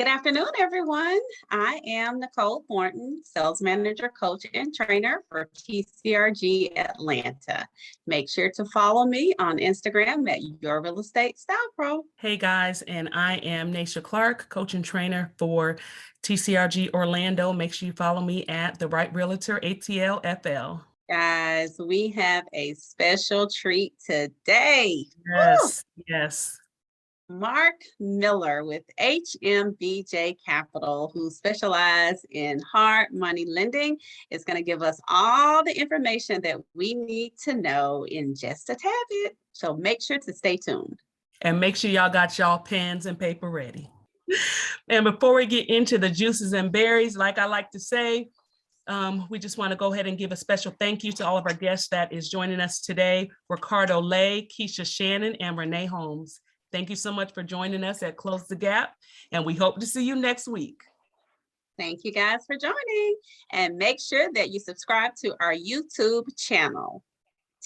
Good afternoon, everyone. I am Nicole Thornton, Sales Manager, Coach, and Trainer for TCRG Atlanta. Make sure to follow me on Instagram at Your Real Estate Style Pro. Hey guys, and I am Naisha Clark, Coach and Trainer for TCRG Orlando. Make sure you follow me at The Right Realtor ATL FL. Guys, we have a special treat today. Yes, yes. Mark Miller with HMBJ Capital, who specializes in hard money lending, is going to give us all the information that we need to know in just a tad bit. So make sure to stay tuned. And make sure y'all got y'all pens and paper ready. And before we get into the juices and berries, like I like to say, we just want to go ahead and give a special thank you to all of our guests that is joining us today: Ricardo Lay, Keisha Shannon, and Renee Holmes. Thank you so much for joining us at Close the Gap, and we hope to see you next week. Thank you guys for joining, and make sure that you subscribe to our YouTube channel,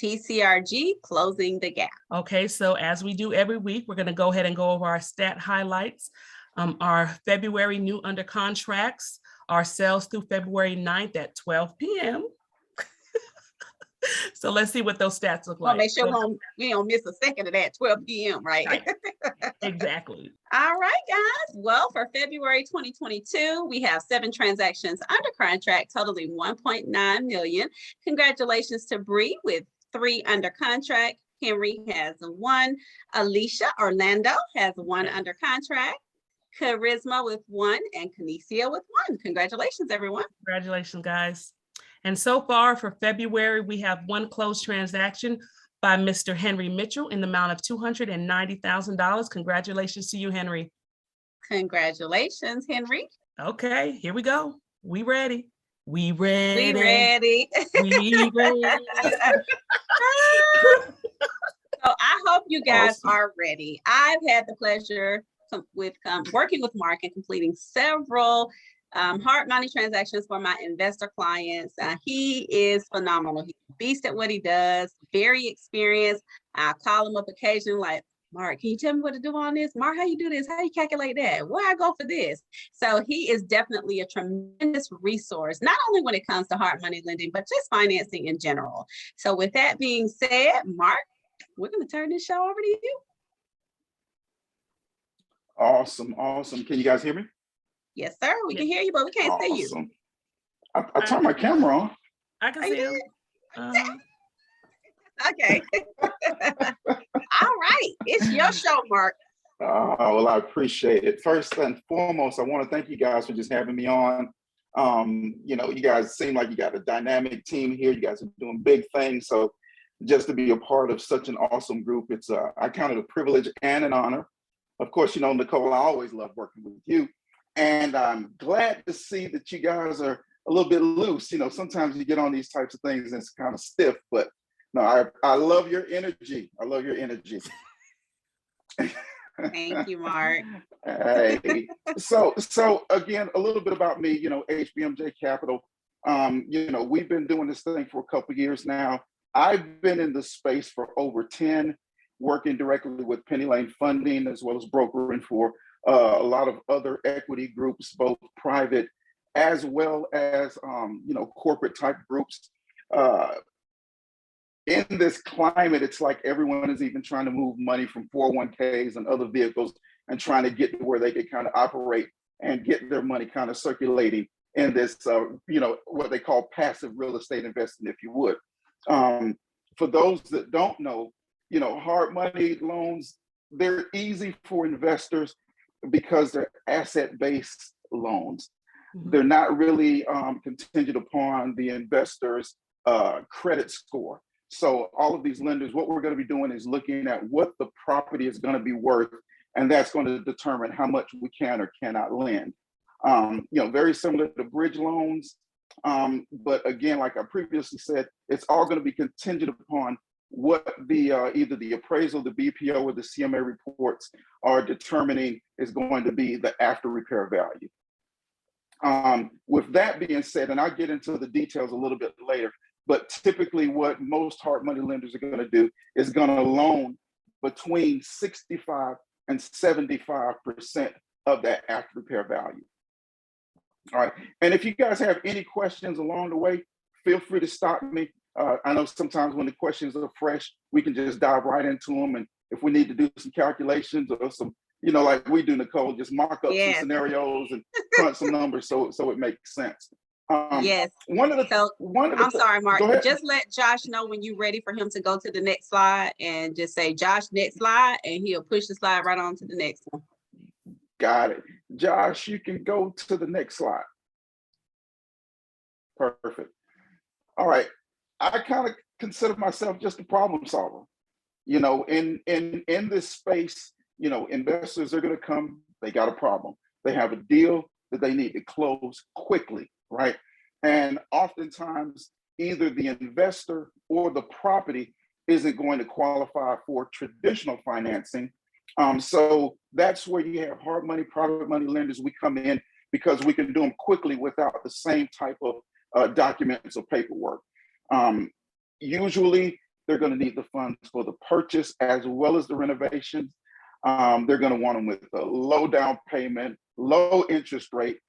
TCRG Closing the Gap. Okay, so as we do every week, we're going to go ahead and go over our stat highlights, our February new under contracts, our sales through February 9th at 12 p.m. So let's see what those stats look like. Make sure we don't miss a second of that 12 p.m., right? Exactly. All right, guys. Well, for February 2022, we have 7 transactions under contract totaling $1.9 million. Congratulations to Bree with 3 under contract. Henry has 1. Alicia Orlando has 1 under contract. Charisma with 1 and Kinesia with 1. Congratulations, everyone. Congratulations, guys. And so far for February, we have 1 closed transaction by Mr. Henry Mitchell in the amount of $290,000. Congratulations to you, Henry. Congratulations, Henry. Okay, here we go. We ready. We ready. We ready. We ready. So I hope you guys are ready. I've had the pleasure with working with Mark and completing several hard money transactions for my investor clients. He is phenomenal. He's a beast at what he does, very experienced. I call him up occasionally like, Mark, can you tell me what to do on this? Mark, how you do this? How you calculate that? Where I go for this? So he is definitely a tremendous resource, not only when it comes to hard money lending, but just financing in general. So with that being said, Mark, we're going to turn this show over to you. Awesome. Can you guys hear me? Yes, sir. We can hear you, but we can't see you. I turned my camera on. I can see him. Okay. All right. It's your show, Mark. Well, I appreciate it. First and foremost, I want to thank you guys for just having me on. You guys seem like you got a dynamic team here. You guys are doing big things. So just to be a part of such an awesome group, it's I count it a privilege and an honor. Of course, Nicole, I always love working with you. And I'm glad to see that you guys are a little bit loose. Sometimes you get on these types of things and it's kind of stiff, but no, I love your energy. I love your energy. Thank you, Mark. Hey. So again, a little bit about me, HMBJ Capital. We've been doing this thing for a couple of years now. I've been in the space for over 10, working directly with Penny Lane Funding, as well as brokering for a lot of other equity groups, both private as well as corporate type groups. In this climate, it's like everyone is even trying to move money from 401ks and other vehicles and trying to get to where they can kind of operate and get their money kind of circulating in this, what they call passive real estate investing, if you would. For those that don't know, hard money loans, they're easy for investors because they're asset-based loans. Mm-hmm. They're not really contingent upon the investor's credit score. So all of these lenders, what we're going to be doing is looking at what the property is going to be worth, and that's going to determine how much we can or cannot lend. Very similar to bridge loans. But again, like I previously said, it's all going to be contingent upon what the either the appraisal, the BPO, or the CMA reports are determining is going to be the after repair value. With that being said, and I'll get into the details a little bit later, but typically what most hard money lenders are going to do is going to loan between 65 and 75% of that after repair value. All right. And if you guys have any questions along the way, feel free to stop me. I know sometimes when the questions are fresh, we can just dive right into them. And if we need to do some calculations or some, like we do, Nicole, just mock up some scenarios and crunch some numbers so it makes sense. Yes. I'm sorry, Mark. Just let Josh know when you're ready for him to go to the next slide, and just say, Josh, next slide, and he'll push the slide right on to the next one. Got it. Josh, you can go to the next slide. Perfect. All right. I kind of consider myself just a problem solver. In this space, investors are going to come, they got a problem. They have a deal that they need to close quickly, right? And oftentimes, either the investor or the property isn't going to qualify for traditional financing. So that's where you have hard money, private money lenders. We come in because we can do them quickly without the same type of documents or paperwork. Usually, they're going to need the funds for the purchase as well as the renovations. They're going to want them with a low down payment, low interest rate.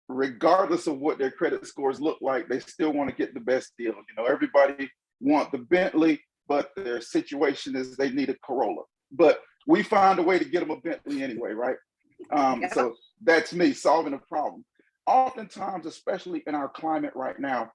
Regardless of what their credit scores look like, they still want to get the best deal. Everybody want the Bentley, but their situation is they need a Corolla. But we find a way to get them a Bentley anyway, right? So that's me solving a problem. Oftentimes, especially in our climate right now,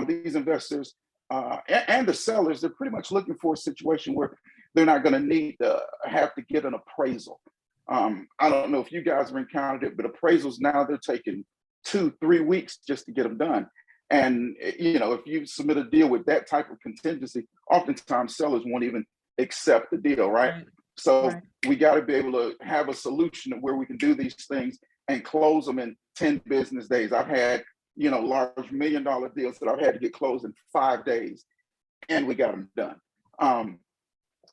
these investors and the sellers, they're pretty much looking for a situation where they're not going to need to have to get an appraisal. I don't know if you guys have encountered it, but appraisals now, they're taking 2-3 weeks just to get them done. And if you submit a deal with that type of contingency, oftentimes sellers won't even accept the deal, right? So we got to be able to have a solution where we can do these things and close them in 10 business days. I've had large $1 million deals that I've had to get closed in 5 days, and we got them done.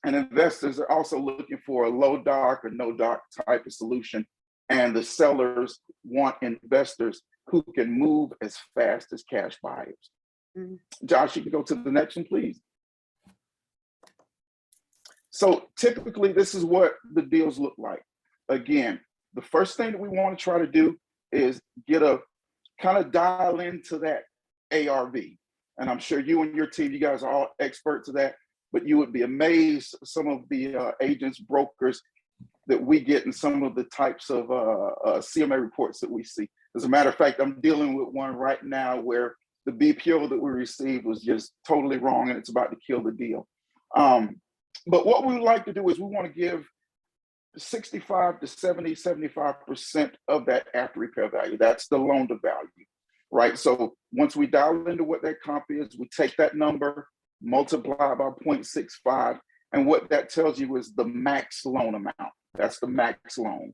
And investors are also looking for a low doc or no doc type of solution. And the sellers want investors who can move as fast as cash buyers. Josh, you can go to the next one, please. So typically, this is what the deals look like. Again, the first thing that we want to try to do is kind of dial into that ARV. And I'm sure you and your team, you guys are all experts of that, but you would be amazed some of the agents, brokers that we get in some of the types of CMA reports that we see. As a matter of fact, I'm dealing with one right now where the BPO that we received was just totally wrong and it's about to kill the deal. But what we like to do is we want to give 65 to 70, 75% of that after repair value. That's the loan to value, right? So once we dial into what that comp is, we take that number, multiply by 0.65, and what that tells you is the max loan amount. That's the max loan.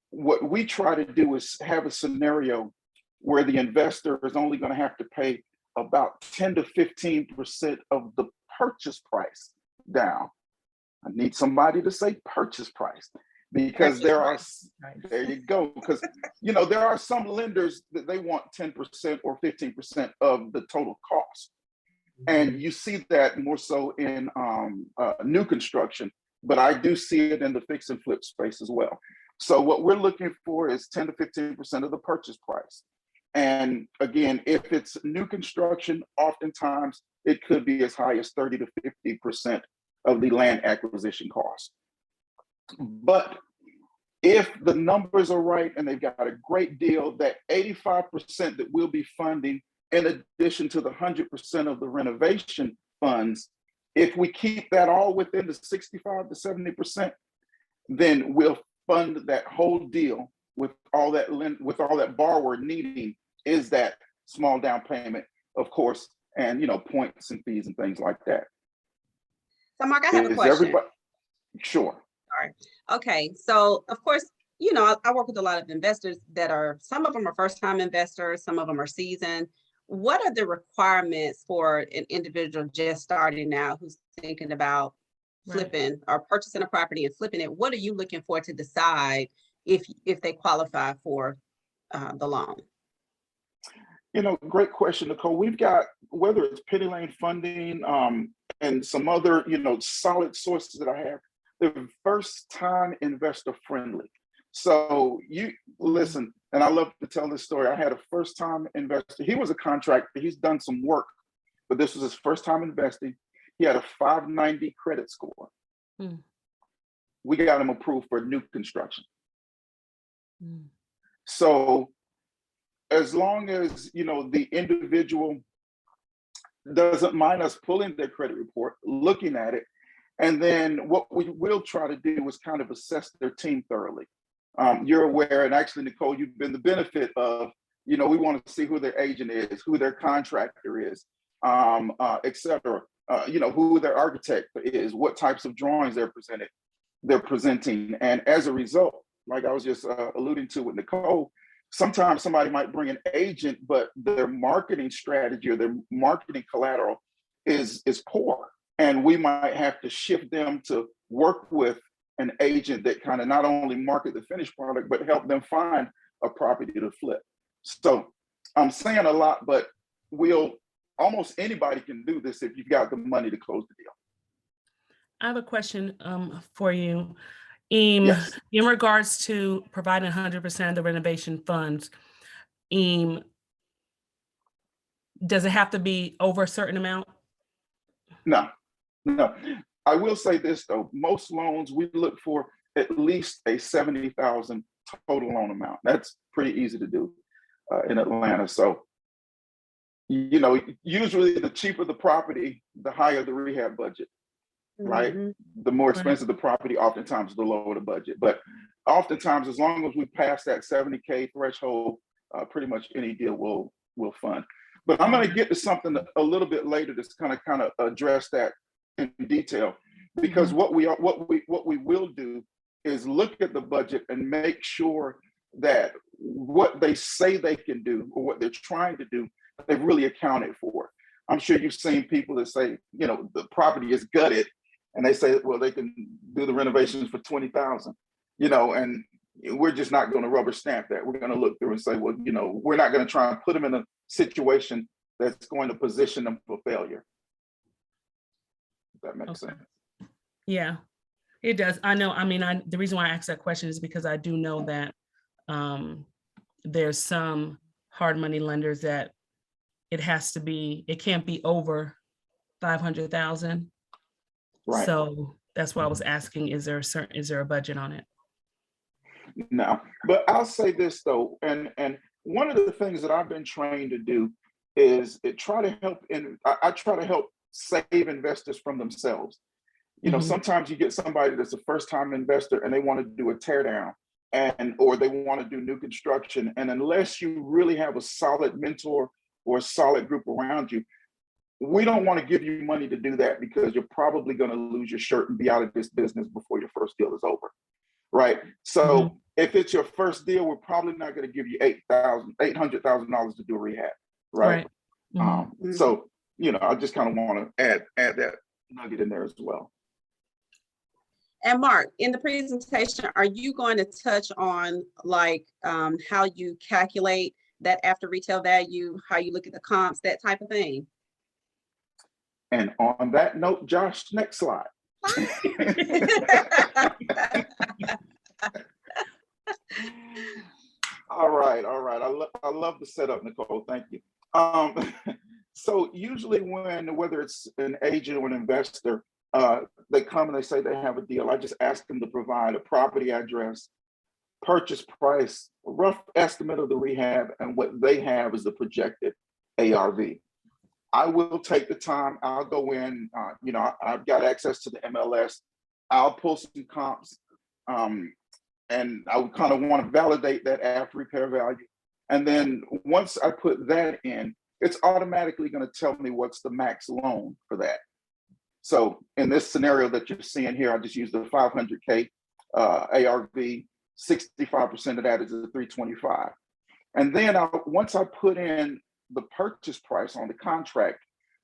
What we try to do is have a scenario where the investor is only going to have to pay about 10 to 15% of the purchase price down. I need somebody to say purchase price, because there you go. Because, there are some lenders that they want 10% or 15% of the total cost. And you see that more so in new construction, but I do see it in the fix and flip space as well. So what we're looking for is 10 to 15% of the purchase price. And again, if it's new construction, oftentimes it could be as high as 30 to 50% of the land acquisition cost. But if the numbers are right and they've got a great deal, that 85% that we'll be funding, in addition to the 100% of the renovation funds, if we keep that all within the 65 to 70%, then we'll fund that whole deal with all that borrower needing is that small down payment, of course, and points and fees and things like that. So Mark, I have a question. Sure. All right. Okay. So of course, I work with a lot of investors some of them are first-time investors, some of them are seasoned. What are the requirements for an individual just starting out who's thinking about flipping or purchasing a property and flipping it? What are you looking for to decide if they qualify for the loan? Great question, Nicole. We've got, whether it's penny lane funding and some other, solid sources that I have, they're first time investor friendly. So you listen, and I love to tell this story. I had a first time investor. He was a contractor. He's done some work, but this was his first time investing. He had a 590 credit score. Mm. We got him approved for new construction. Mm. So as long as, you know, the individual doesn't mind us pulling their credit report, looking at it, and then what we will try to do is kind of assess their team thoroughly. You're aware, and actually, Nicole, you've been the benefit of, you know, we want to see who their agent is, who their contractor is, et cetera. You know, who their architect is, what types of drawings they're presenting. And as a result, like I was just alluding to with Nicole, sometimes somebody might bring an agent, but their marketing strategy or their marketing collateral is poor. And we might have to shift them to work with an agent that kind of not only market the finished product, but help them find a property to flip. So I'm saying a lot, but almost anybody can do this if you've got the money to close the deal. I have a question for you. In regards to providing 100% of the renovation funds, does it have to be over a certain amount? No. I will say this though, most loans we look for at least a $70,000 total loan amount. That's pretty easy to do in Atlanta. So, you know, usually the cheaper the property, the higher the rehab budget, right? The more expensive the property, oftentimes the lower the budget. But oftentimes, as long as we pass that 70K threshold, pretty much any deal will fund. But I'm going to get to something a little bit later that's kind of address that in detail, because what we will do is look at the budget and make sure that what they say they can do or what they're trying to do, they've really accounted for. I'm sure you've seen people that say, you know, the property is gutted, and they say, well, they can do the renovations for $20,000, you know, and we're just not going to rubber stamp that. We're going to look through and say, well, you know, we're not going to try and put them in a situation that's going to position them for failure. If that makes sense. Yeah, it does. I know. I mean, the reason why I asked that question is because I do know that there's some hard money lenders that it can't be over 500,000. Right. So that's why I was asking, is there a budget on it? No, but I'll say this though, and one of the things that I've been trained to do is I try to help save investors from themselves. You know, sometimes you get somebody that's a first-time investor and they want to do a tear down or they want to do new construction. And unless you really have a solid mentor or a solid group around you, we don't want to give you money to do that, because you're probably going to lose your shirt and be out of this business before your first deal is over. Right. So if it's your first deal, we're probably not going to give you $800,000 to do a rehab. Right. So, you know, I just kind of want to add that nugget in there as well. And Mark, in the presentation, are you going to touch on like how you calculate that after retail value, how you look at the comps, that type of thing? And on that note, Josh, next slide. All right. I love the setup, Nicole. Thank you. So usually whether it's an agent or an investor, they come and they say they have a deal, I just ask them to provide a property address, purchase price, a rough estimate of the rehab, and what they have is the projected ARV. I will take the time. I'll go in, you know, I've got access to the MLS. I'll pull some comps, and I would kind of want to validate that after repair value. And then once I put that in, it's automatically going to tell me what's the max loan for that. So in this scenario that you're seeing here, I just used the 500K ARV, 65% of that is a 325. And then once I put in the purchase price on the contract,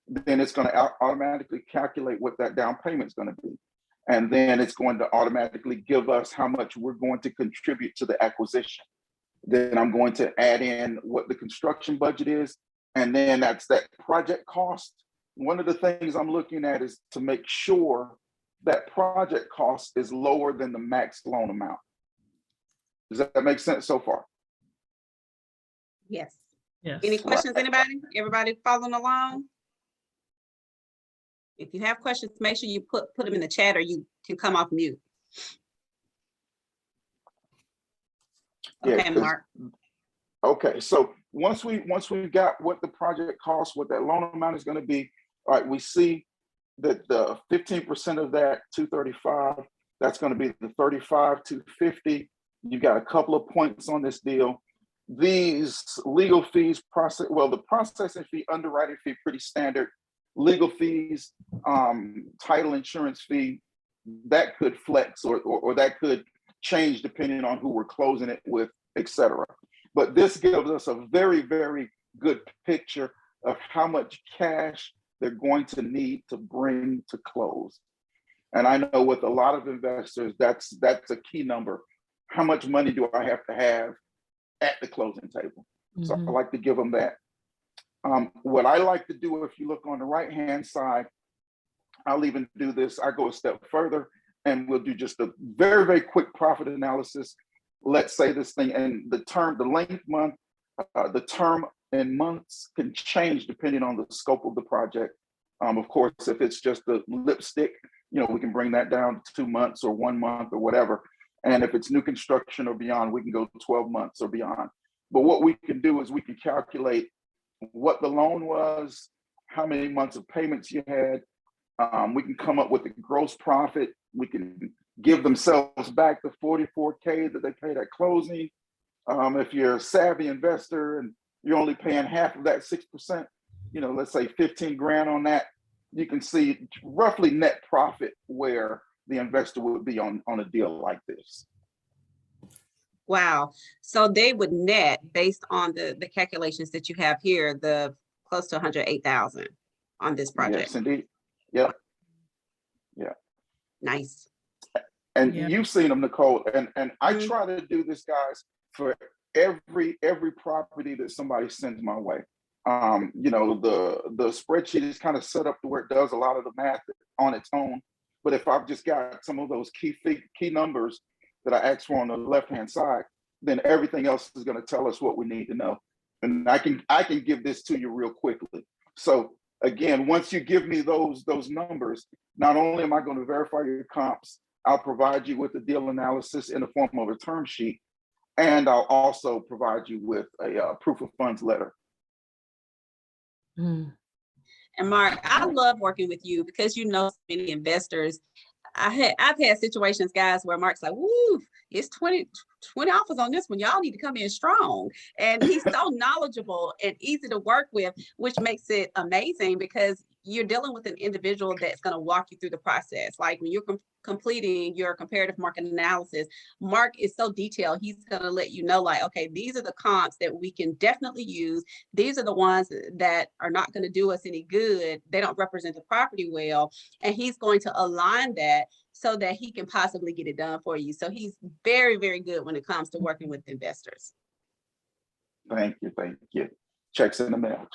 then it's going to automatically calculate what that down payment is going to be. And then it's going to automatically give us how much we're going to contribute to the acquisition. Then I'm going to add in what the construction budget is. And then that's that project cost. One of the things I'm looking at is to make sure that project cost is lower than the max loan amount. Does that make sense so far? Yes. Yes. Any questions, anybody? Everybody following along? If you have questions, make sure you put them in the chat, or you can come off mute. Yeah, Okay, Mark. Okay, so once we got what the project costs, what that loan amount is going to be, all right, we see that the 15% of that 235, that's going to be the 35 250. You got a couple of points on this deal. These legal fees, the processing fee, underwriting fee, pretty standard. Legal fees, title insurance fee, that could flex or that could change depending on who we're closing it with, etc. But this gives us a very, very good picture of how much cash they're going to need to bring to close. And I know with a lot of investors, that's a key number. How much money do I have to have at the closing table? So I like to give them that. What I like to do, if you look on the right-hand side, I'll even do this. I go a step further and we'll do just a very, very quick profit analysis. Let's say this thing, and the length month, the term in months can change depending on the scope of the project. Of course, if it's just a lipstick, we can bring that down to 2 months or 1 month or whatever. And if it's new construction or beyond, we can go 12 months or beyond. But what we can do is we can calculate what the loan was, how many months of payments you had. We can come up with the gross profit. We can give themselves back the 44K that they paid at closing. If you're a savvy investor and you're only paying half of that 6%, let's say 15 grand on that, you can see roughly net profit where the investor would be on a deal like this. Wow. So they would net, based on the calculations that you have here, the close to 108,000 on this project. Yes, indeed. Yep. Yeah. Nice. And you've seen them, Nicole. And I try to do this, guys, for every property that somebody sends my way. The spreadsheet is kind of set up to where it does a lot of the math on its own. But if I've just got some of those key numbers that I asked for on the left-hand side, then everything else is going to tell us what we need to know. And I can give this to you real quickly. So again, once you give me those numbers, not only am I going to verify your comps, I'll provide you with a deal analysis in the form of a term sheet, and I'll also provide you with a proof of funds letter. And Mark, I love working with you because you know so many investors. I've had situations, guys, where Mark's like, woo, it's 20 offers on this one. Y'all need to come in strong. And he's so knowledgeable and easy to work with, which makes it amazing because you're dealing with an individual that's going to walk you through the process. Like when you're completing your comparative market analysis, Mark is so detailed. He's going to let you know, like, okay, these are the comps that we can definitely use. These are the ones that are not going to do us any good. They don't represent the property well. And he's going to align that so that he can possibly get it done for you. So he's very, very good when it comes to working with investors. Thank you. Checks in the mail.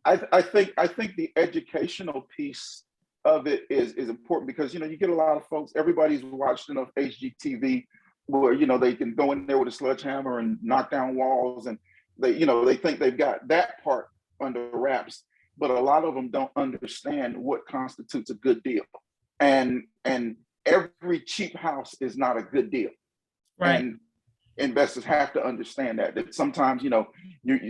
I think the educational piece of it is important because you get a lot of folks. Everybody's watched enough HGTV where they can go in there with a sledgehammer and knock down walls, and they think they've got that part under wraps. But a lot of them don't understand what constitutes a good deal, and every cheap house is not a good deal. Right. And investors have to understand that sometimes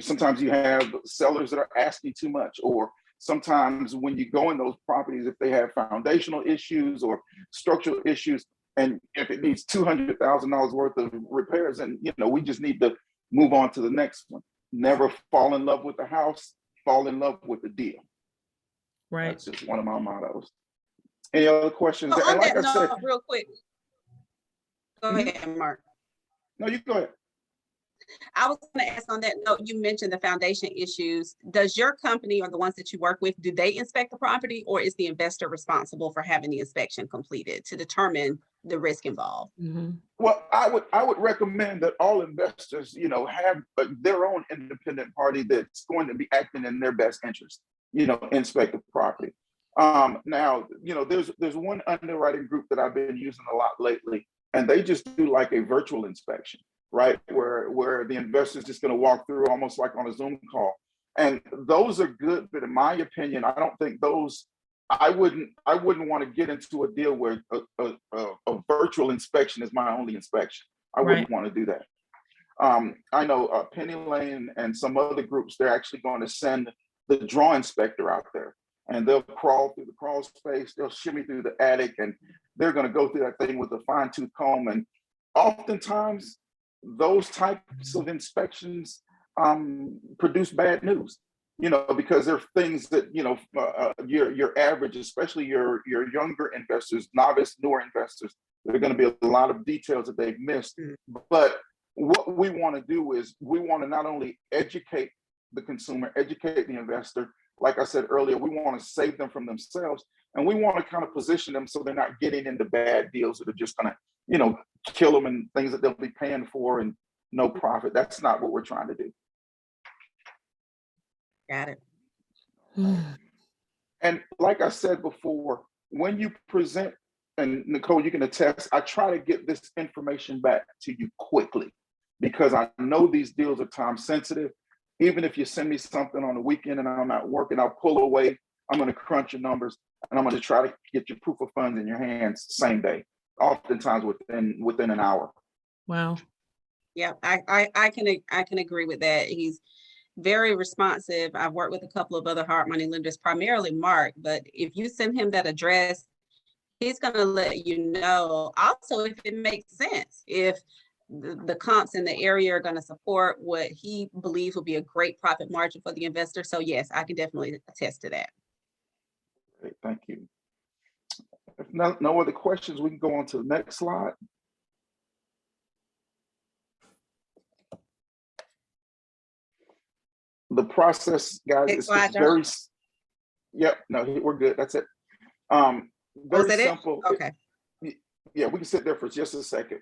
sometimes you have sellers that are asking too much, or sometimes when you go in those properties, if they have foundational issues or structural issues, and if it needs $200,000 worth of repairs, and we just need to move on to the next one. Never fall in love with the house, fall in love with the deal. Right. That's just one of my mottos. Any other questions? So And like I said, real quick. Go ahead, Mark. No, you go ahead. I was going to ask on that note, you mentioned the foundation issues. Does your company or the ones that you work with, do they inspect the property, or is the investor responsible for having the inspection completed to determine the risk involved? Mm-hmm. Well, I would recommend that all investors, have their own independent party that's going to be acting in their best interest, inspect the property. Now, there's one underwriting group that I've been using a lot lately, and they just do like a virtual inspection, right? Where the investor's just going to walk through almost like on a Zoom call. And those are good, but in my opinion, I don't think those, I wouldn't want to get into a deal where a virtual inspection is my only inspection. I wouldn't want to do that. I know Penny Lane and some other groups, they're actually going to send the draw inspector out there, and they'll crawl through the crawl space, they'll shimmy through the attic, and they're going to go through that thing with a fine-tooth comb. And oftentimes those types of inspections produce bad news, because there are things that, your average, especially your younger investors, novice, newer investors, there are going to be a lot of details that they've missed. But what we want to do is we want to not only educate the consumer, educate the investor. Like I said earlier, we want to save them from themselves, and we want to kind of position them so they're not getting into bad deals that are just going to, kill them and things that they'll be paying for and no profit. That's not what we're trying to do. Got it. And like I said before, when you present, and Nicole, you can attest, I try to get this information back to you quickly, because I know these deals are time sensitive. Even if you send me something on the weekend and I'm not working, I'll pull away. I'm going to crunch your numbers, and I'm going to try to get your proof of funds in your hands same day, oftentimes within an hour. Wow. Yeah, I can agree with that. He's very responsive. I've worked with a couple of other hard money lenders, primarily Mark, but if you send him that address, he's going to let you know also if it makes sense, if the comps in the area are going to support what he believes will be a great profit margin for the investor. So yes, I can definitely attest to that. Great, thank you. If no other questions, we can go on to the next slide. The process, guys, is very, yep, no, we're good, that's it. Very simple. Okay. Yeah, we can sit there for just a second.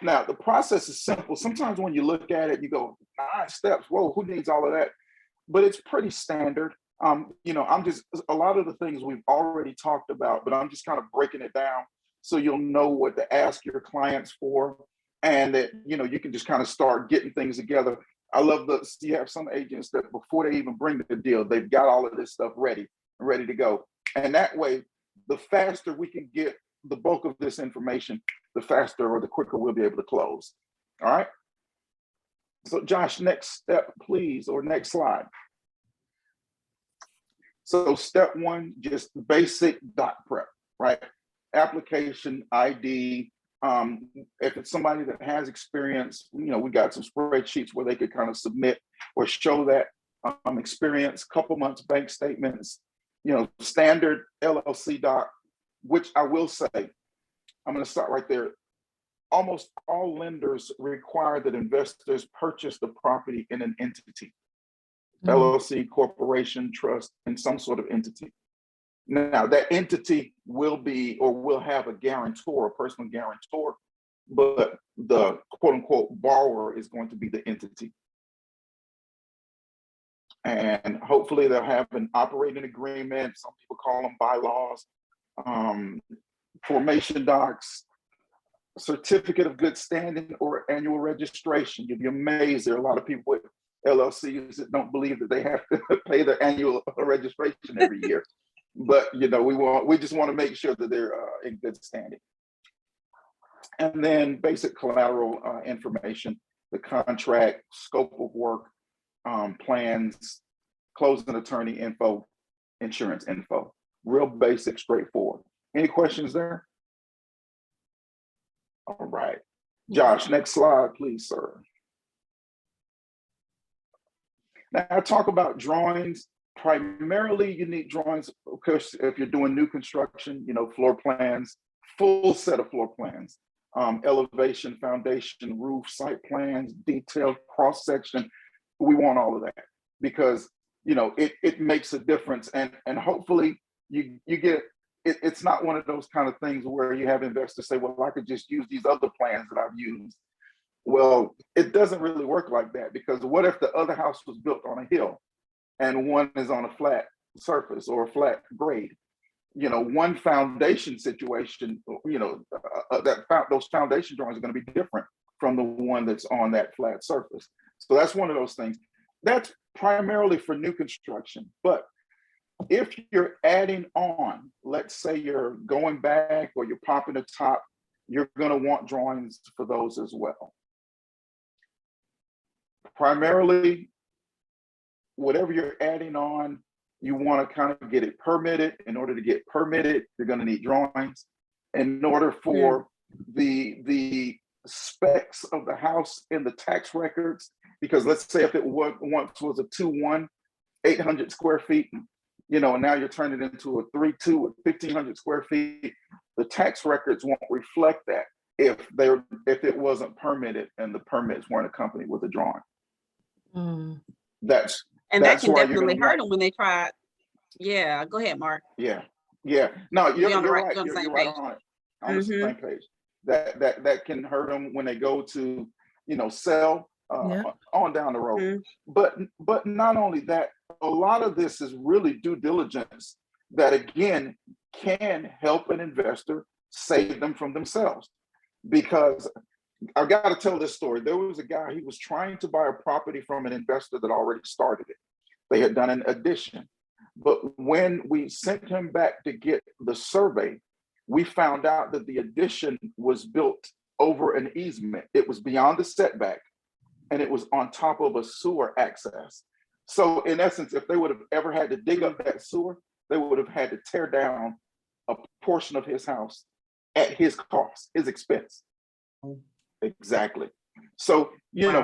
Now, the process is simple. Sometimes when you look at it, you go, 9 steps, whoa, who needs all of that? But it's pretty standard. I'm just, a lot of the things we've already talked about, but I'm just kind of breaking it down so you'll know what to ask your clients for, and that, you can just kind of start getting things together. I love you have some agents that before they even bring the deal, they've got all of this stuff ready to go. And that way, the faster we can get the bulk of this information, the faster or the quicker we'll be able to close. All right. So Josh, next step, please, or next slide. So step 1, just basic doc prep, right? Application, ID. If it's somebody that has experience, we got some spreadsheets where they could kind of submit or show that experience, couple months bank statements, standard LLC doc, which I will say, I'm going to start right there. Almost all lenders require that investors purchase the property in an entity, LLC, corporation, trust, in some sort of entity. Now, that entity will be or will have a guarantor, a personal guarantor, but the quote unquote borrower is going to be the entity. And hopefully they'll have an operating agreement. Some people call them bylaws, formation docs, certificate of good standing, or annual registration. You'll be amazed. There are a lot of people with LLCs that don't believe that they have to pay their annual registration every year. But we just want to make sure that they're in good standing. And then basic collateral information, the contract, scope of work, plans, closing attorney info, insurance info. Real basic, straightforward. Any questions there? All right. Josh, next slide, please, sir. Now, I talk about drawings. Primarily, you need drawings, of course, if you're doing new construction, floor plans, full set of floor plans, elevation, foundation, roof, site plans, detailed cross-section. We want all of that because, it makes a difference. And hopefully you get, it's not one of those kind of things where you have investors say, well, I could just use these other plans that I've used. Well, it doesn't really work like that, because what if the other house was built on a hill and one is on a flat surface or a flat grade? one foundation situation, those foundation drawings are going to be different from the one that's on that flat surface. So that's one of those things. That's primarily for new construction. But if you're adding on, let's say you're going back or you're popping the top, you're going to want drawings for those as well. Primarily, whatever you're adding on, you want to kind of get it permitted. In order to get permitted, you're going to need drawings. In order for the specs of the house in the tax records, because let's say if it once was a 2-1, 800 square feet, and now you're turning it into a 3-2 with 1,500 square feet, the tax records won't reflect that if it wasn't permitted and the permits weren't accompanied with a drawing. That's that can definitely hurt them when they try. Yeah, go ahead, Mark. Yeah. No, you're right. You're right on the same page. That can hurt them when they go to, sell on down the road. But not only that, a lot of this is really due diligence that again can help an investor save them from themselves. Because I've got to tell this story. There was a guy, he was trying to buy a property from an investor that already started it. They had done an addition. But when we sent him back to get the survey, we found out that the addition was built over an easement. It was beyond the setback, and it was on top of a sewer access. So in essence, if they would have ever had to dig up that sewer, they would have had to tear down a portion of his house at his cost, his expense. Exactly. So,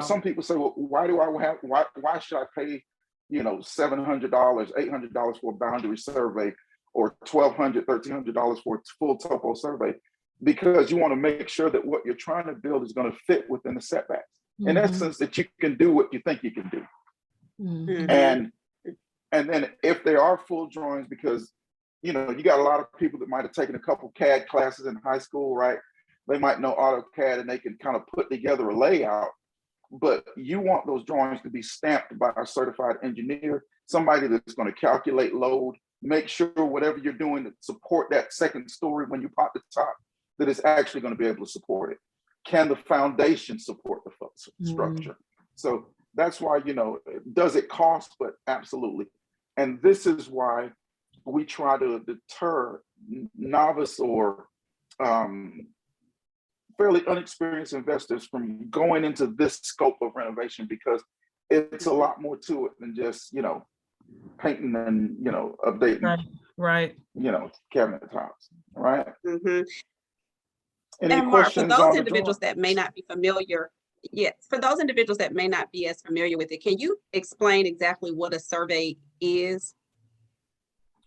some people say, well, why should I pay, $700, $800 for a boundary survey or $1,200, $1,300 for a full topo survey? Because you want to make sure that what you're trying to build is going to fit within the setbacks. In essence, that you can do what you think you can do. And then if they are full drawings, because, you got a lot of people that might have taken a couple CAD classes in high school, right? They might know AutoCAD and they can kind of put together a layout, but you want those drawings to be stamped by a certified engineer, somebody that's going to calculate load, make sure whatever you're doing to support that second story when you pop the top, that it's actually going to be able to support it. Can the foundation support the structure? So that's why, does it cost? But absolutely. And this is why we try to deter novice or fairly unexperienced investors from going into this scope of renovation, because it's a lot more to it than just, painting and, updating, right. cabinet tops, right? Any And Mark, for questions those on individuals that may not be familiar, for those individuals that may not be as familiar with it, can you explain exactly what a survey is?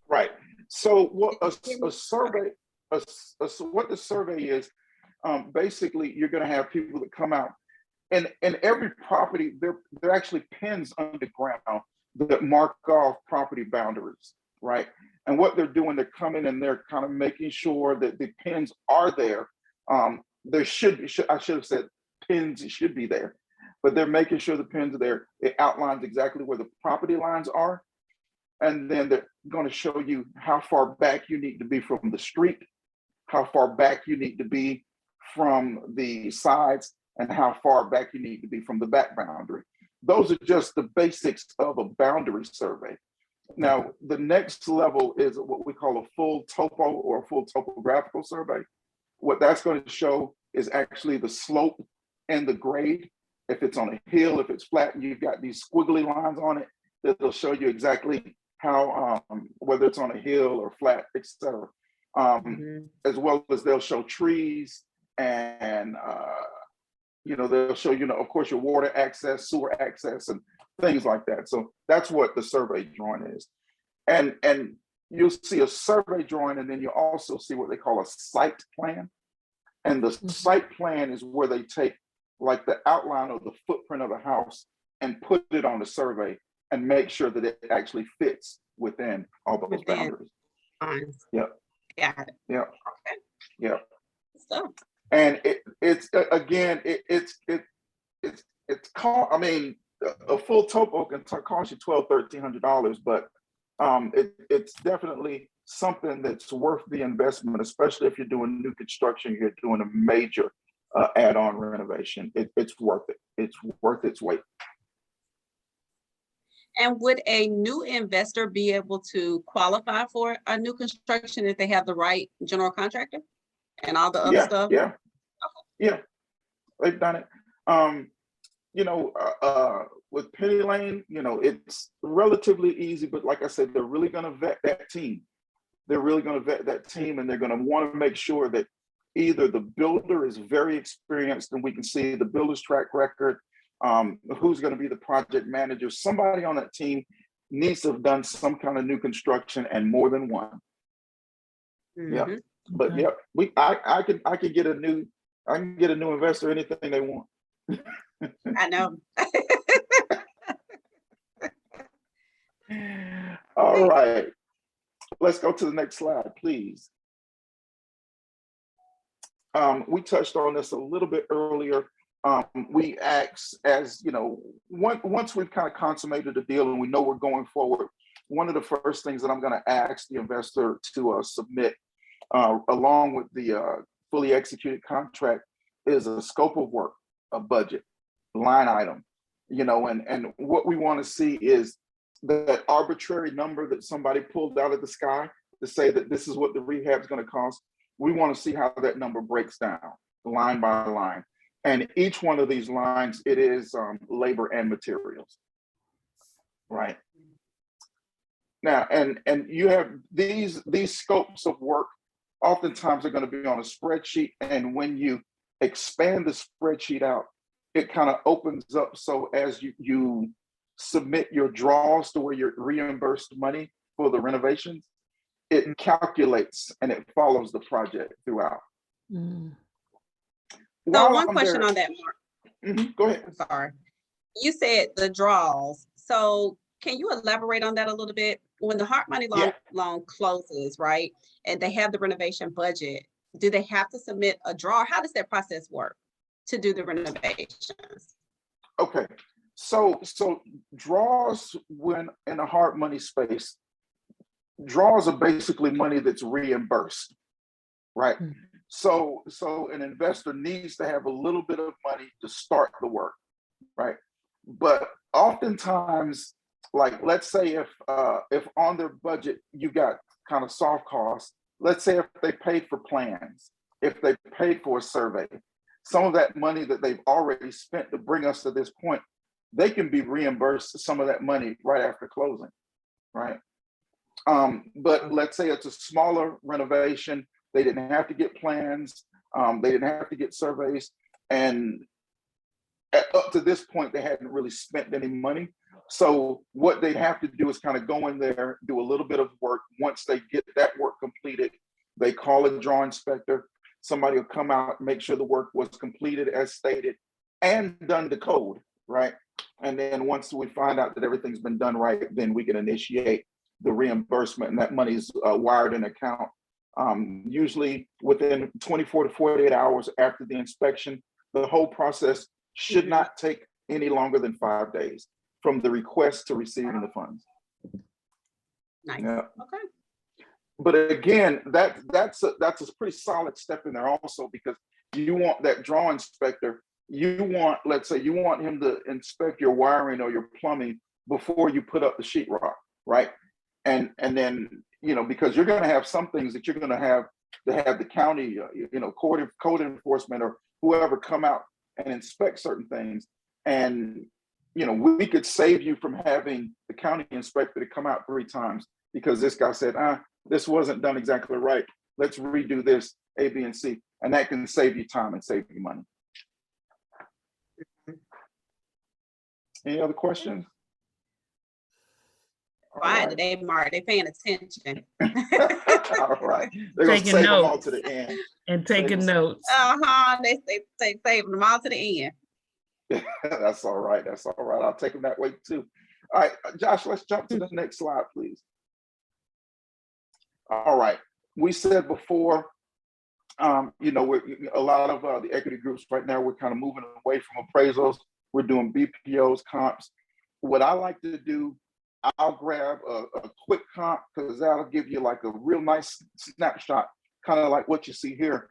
Right. So what a survey, what the survey is, basically you're going to have people that come out, and every property there are actually pins underground that mark off property boundaries, right? And what they're doing, they're coming and they're kind of making sure that the pins are there. There should be, I should have said pins should be there, but they're making sure the pins are there. It outlines exactly where the property lines are. And then they're going to show you how far back you need to be from the street, how far back you need to be from the sides, and how far back you need to be from the back boundary. Those are just the basics of a boundary survey. Now, the next level is what we call a full topo or a full topographical survey. What that's going to show is actually the slope and the grade. If it's on a hill, if it's flat, and you've got these squiggly lines on it, that'll show you exactly how, whether it's on a hill or flat, etc. As well as they'll show trees and, they'll show, of course, your water access, sewer access, and things like that. So that's what the survey drawing is. And you'll see a survey drawing, and then you also see what they call a site plan. And the site plan is where they take like the outline of the footprint of the house and put it on the survey and make sure that it actually fits within all those boundaries. Yep. Got it. Yep. Okay. Yep. So. And it's again, it's called, I mean, a full topo can cost you $1,200, $1,300, but it's definitely something that's worth the investment, especially if you're doing new construction, you're doing a major add-on renovation. It's worth it. It's worth its weight. And would a new investor be able to qualify for a new construction if they have the right general contractor and all the other stuff? Yeah, they've done it. With Penny Lane, it's relatively easy, but like I said, they're really going to vet that team. They're really going to vet that team, and they're going to want to make sure that either the builder is very experienced and we can see the builder's track record, who's going to be the project manager. Somebody on that team needs to have done some kind of new construction and more than one. Mm-hmm. Yeah, but yeah, I can get a new investor anything they want. I know. All right, let's go to the next slide, please. We touched on this a little bit earlier. We asked, as once we've kind of consummated the deal and we know we're going forward, one of the first things that I'm going to ask the investor to submit, along with the fully executed contract, is a scope of work, a budget, line item, and what we want to see is that arbitrary number that somebody pulled out of the sky to say that this is what the rehab is going to cost. We want to see how that number breaks down line by line. And each one of these lines, it is labor and materials, right? Now, and you have these scopes of work oftentimes are going to be on a spreadsheet. And when you expand the spreadsheet out, it kind of opens up. So as you submit your draws to where you're reimbursed money for the renovations, it calculates and it follows the project throughout. Mm. So one question on that, Mark. Mm-hmm. Go ahead. I'm sorry. You said the draws. So can you elaborate on that a little bit? When the hard money loan closes, right, and they have the renovation budget, do they have to submit a draw? How does that process work to do the renovations? Okay, so draws, when in a hard money space, draws are basically money that's reimbursed, right? Mm-hmm. So an investor needs to have a little bit of money to start the work, right? But oftentimes, like, let's say if on their budget you got kind of soft costs, let's say if they paid for plans, if they paid for a survey, some of that money that they've already spent to bring us to this point, they can be reimbursed some of that money right after closing, right? But let's say it's a smaller renovation, they didn't have to get plans, they didn't have to get surveys, and up to this point, they hadn't really spent any money. So what they have to do is kind of go in there, do a little bit of work. Once they get that work completed, they call a draw inspector. Somebody will come out, make sure the work was completed as stated and done to code, right? And then once we find out that everything's been done right, then we can initiate the reimbursement, and that money's wired in account. Usually within 24 to 48 hours after the inspection. The whole process should not take any longer than 5 days from the request to receiving the funds. Nice. Yeah. Okay. But again, that's a pretty solid step in there also, because you want that draw inspector, let's say you want him to inspect your wiring or your plumbing before you put up the sheetrock, right? And then, because you're going to have some things that you're going to have the county, code enforcement or whoever come out and inspect certain things. And, we could save you from having the county inspector to come out 3 times because this guy said, this wasn't done exactly right. Let's redo this A, B, and C. And that can save you time and save you money. Any other questions? Right, today, Mark, they paying attention. All right. They're going to save them all to the end. And taking notes. They saving them all to the end. That's all right. That's all right. I'll take them that way too. All right, Josh, let's jump to the next slide, please. All right. We said before, we're a lot of the equity groups right now, we're kind of moving away from appraisals. We're doing BPOs, comps. What I like to do I'll grab a quick comp because that'll give you like a real nice snapshot, kind of like what you see here.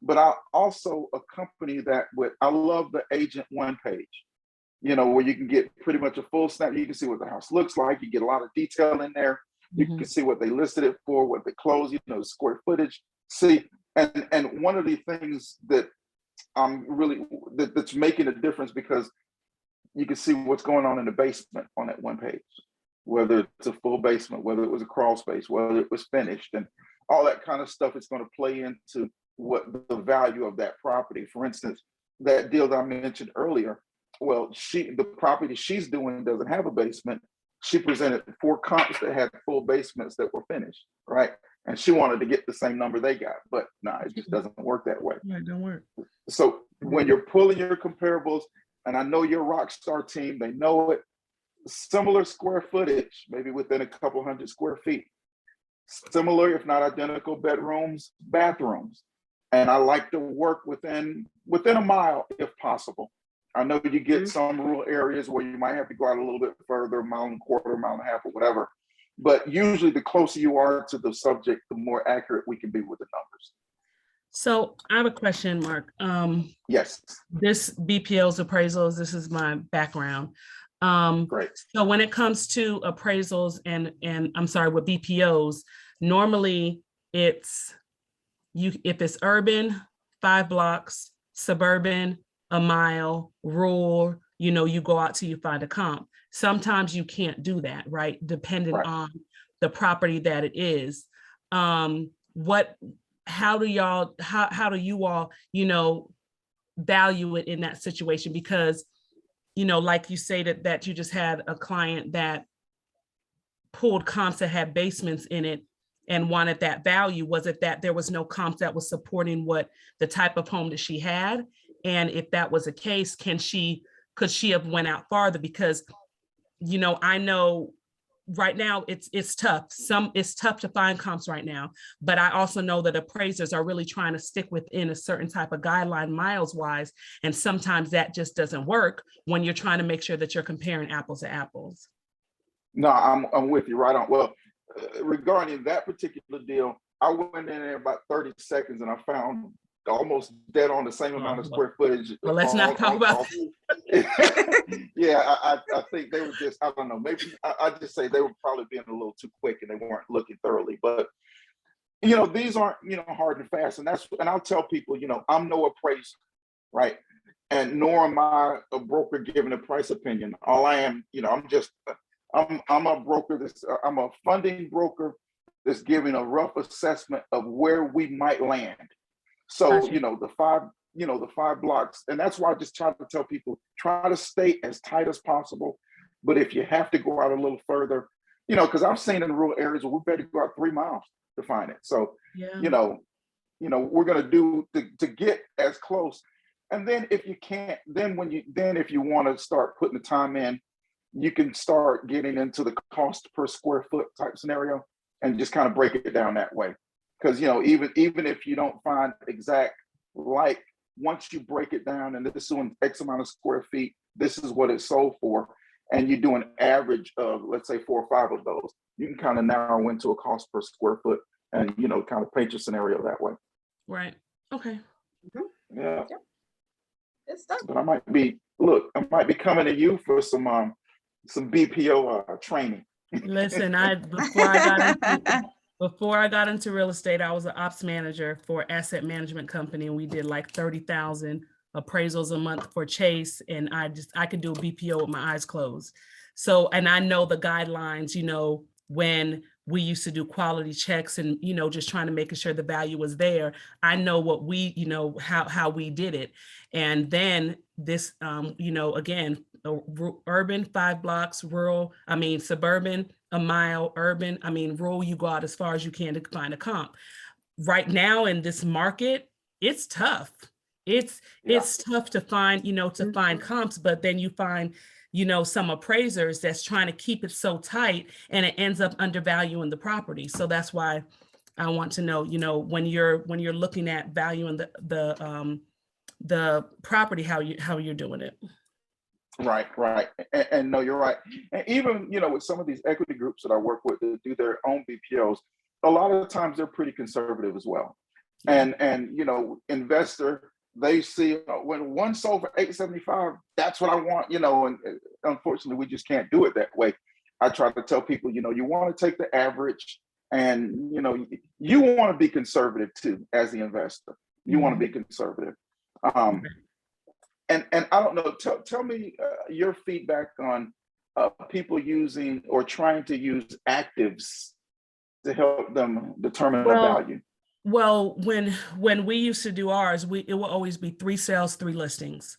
But I'll also accompany that with, I love the agent one page, you know, where you can get pretty much a full snap. You can see what the house looks like. You get a lot of detail in there. You can see what they listed it for, what they closed, you know, square footage. See, and one of the things that I'm really, that's making a difference, because you can see what's going on in the basement on that one page, whether it's a full basement, whether it was a crawl space, whether it was finished, and all that kind of stuff is going to play into what the value of that property. For instance, that deal that I mentioned earlier, well, the property she's doing doesn't have a basement. She presented 4 comps that had full basements that were finished, right? And she wanted to get the same number they got, but nah, it just doesn't work that way. It don't work. So when you're pulling your comparables, and I know your Rockstar team, they know it, similar square footage, maybe within a couple hundred square feet, similar, if not identical, bedrooms, bathrooms. And I like to work within a mile if possible. I know you get some rural areas where you might have to go out a little bit further, 1.25 miles, 1.5 miles, or whatever. But usually the closer you are to the subject, the more accurate we can be with the numbers. So I have a question, Mark. Yes. This BPO's appraisals, this is my background. Great. So when it comes to appraisals and I'm sorry, with BPOs, normally it's if it's urban, 5 blocks, suburban, 1 mile, rural, you know, you go out till you find a comp. Sometimes you can't do that, right? Depending on the property that it is. How do you all, you know, value it in that situation? Because, you know, like you say that you just had a client that pulled comps that had basements in it and wanted that value. Was it that there was no comps that was supporting what the type of home that she had? And if that was the case, could she have went out farther? Because, you know, I know right now it's tough. It's tough to find comps right now, but I also know that appraisers are really trying to stick within a certain type of guideline miles wise. And sometimes that just doesn't work when you're trying to make sure that you're comparing apples to apples. No, I'm with you right on. Well, regarding that particular deal, I went in there about 30 seconds and I found almost dead on the same amount of square footage. Well, let's not talk about Yeah, I think they were just, I don't know, maybe I just say they were probably being a little too quick and they weren't looking thoroughly. But, you know, these aren't, you know, hard and fast. And I'll tell people, you know, I'm no appraiser, right? And nor am I a broker giving a price opinion. All I am, you know, I'm a broker I'm a funding broker that's giving a rough assessment of where we might land. So, Gotcha. you know, the 5 blocks, and that's why I just try to tell people, try to stay as tight as possible. But if you have to go out a little further, you know, because I've seen in rural areas where we better go out 3 miles to find it. So, Yeah. you know, we're going to do to get as close. And then if you can't, then if you want to start putting the time in, you can start getting into the cost per square foot type scenario and just kind of break it down that way. Because, you know, even if you don't find exact, like once you break it down and this is on X amount of square feet, this is what it's sold for, and you do an average of, let's say, 4 or 5 of those, you can kind of narrow into a cost per square foot and, you know, kind of paint your scenario that way. Right. Okay. Yeah. Good stuff. But I might be coming to you for some BPO training. Listen, before I got into real estate, I was an ops manager for an asset management company, and we did like 30,000 appraisals a month for Chase, and I could do a BPO with my eyes closed. So, and I know the guidelines, you know, when we used to do quality checks and, you know, just trying to make sure the value was there. I know what we, you know, how we did it. And then this, you know, again, urban 5 blocks, suburban 1 mile, urban, rural, you go out as far as you can to find a comp. Right now in this market, it's tough. It's tough to find, you know, find comps, but then you find, you know, some appraisers that's trying to keep it so tight and it ends up undervaluing the property. So that's why I want to know, you know, when you're looking at valuing the property, how you're doing it. Right, right. And no, you're right. And even, with some of these equity groups that I work with that do their own BPOs, a lot of the times they're pretty conservative as well. Yeah. And investor, they see when one sold for 875, that's what I want, and unfortunately we just can't do it that way. I try to tell people, you want to take the average, and you want to be conservative too as the investor. You want to be conservative. And I don't know, tell me your feedback on people using or trying to use actives to help them determine the Well, value. Well, when we used to do ours, it will always be 3 sales, 3 listings,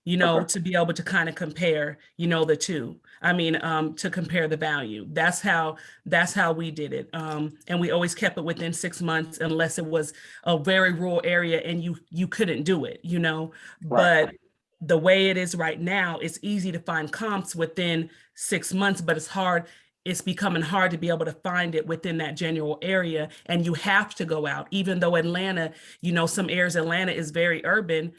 Okay. to be able to kind of compare, the two. I mean, to compare the value. That's how we did it. And we always kept it within 6 months unless it was a very rural area and you couldn't do it, Right. But the way it is right now, it's easy to find comps within 6 months, but it's becoming hard to be able to find it within that general area. And you have to go out, even though Atlanta, some areas, Atlanta is very urban.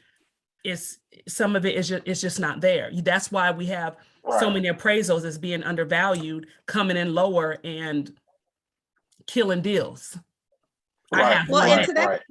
Some of it is just not there. That's why we have so Right. many appraisals as being undervalued, coming in lower and killing deals. I Right. have Well, one. and to that,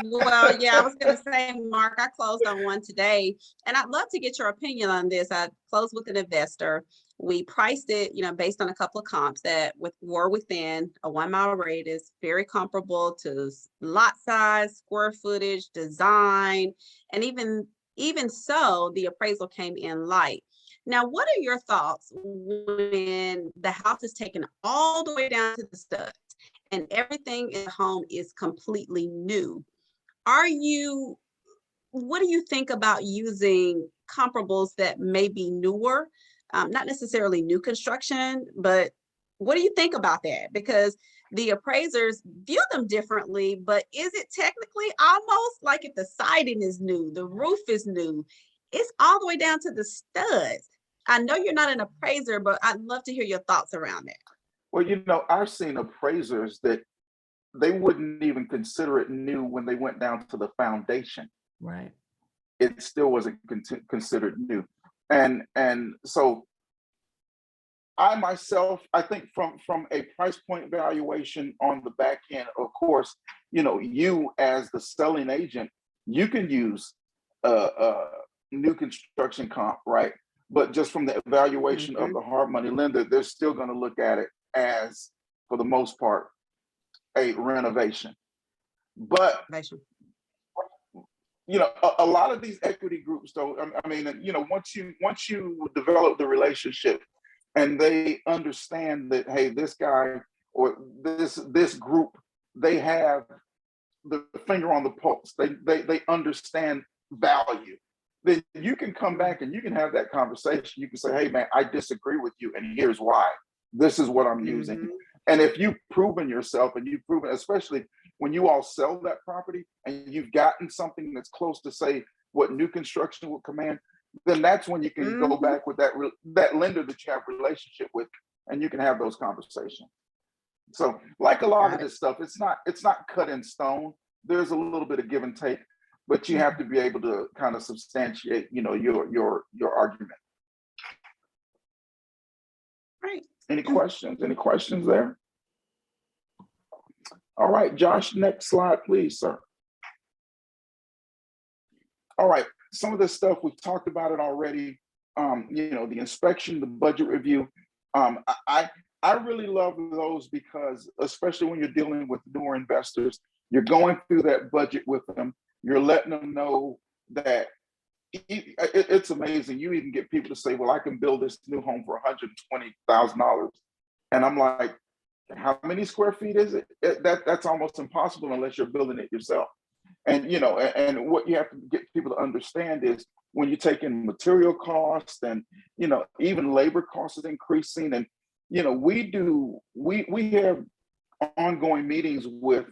well, yeah, I was going to say, Mark, I closed on one today, and I'd love to get your opinion on this. I closed with an investor. We priced it, based on a couple of comps that were within a 1 mile radius, very comparable to lot size, square footage, design, and even so, the appraisal came in light. Now, what are your thoughts when the house is taken all the way down to the studs and everything in the home is completely new? What do you think about using comparables that may be newer, not necessarily new construction, but what do you think about that? Because the appraisers view them differently, but is it technically almost like if the siding is new, the roof is new, it's all the way down to the studs? I know you're not an appraiser, but I'd love to hear your thoughts around that. Well, I've seen appraisers that they wouldn't even consider it new when they went down to the foundation. Right. It still wasn't considered new. And so I myself, I think from a price point valuation on the back end, of course, you as the selling agent, you can use a new construction comp, right? But just from the evaluation of the hard money lender, they're still going to look at it as, for the most part, a renovation. But a lot of these equity groups, though, I mean, once you develop the relationship and they understand that, hey, this guy or this group, they have the finger on the pulse. They understand value. Then you can come back and you can have that conversation. You can say, hey, man, I disagree with you, and here's why. This is what I'm using. And if you've proven yourself, and you've proven, especially when you all sell that property and you've gotten something that's close to, say, what new construction would command, then that's when you can go back with that lender that you have a relationship with, and you can have those conversations. So, like a lot of this stuff, it's not cut in stone. There's a little bit of give and take, but you have to be able to kind of substantiate, your argument. Right. Any questions? Any questions there? All right, Josh, next slide, please, sir. All right, some of this stuff, we've talked about it already. The inspection, the budget review. I really love those because, especially when you're dealing with newer investors, you're going through that budget with them. You're letting them know that it's amazing. You even get people to say, well, I can build this new home for $120,000. And I'm like, how many square feet is it? That's almost impossible unless you're building it yourself. And, and what you have to get people to understand is when you take in material costs and, even labor costs is increasing. And, we have ongoing meetings with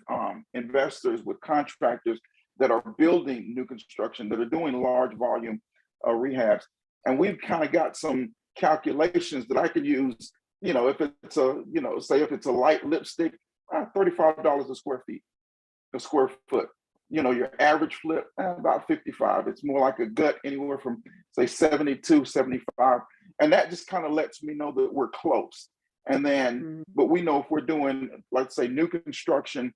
investors, with contractors that are building new construction, that are doing large volume rehabs. And we've kind of got some calculations that I could use, if it's say if it's a light lipstick, $35 a square foot. your average flip, about 55. It's more like a gut, anywhere from say 72, 75. And that just kind of lets me know that we're close. And then, but we know if we're doing, let's say, new construction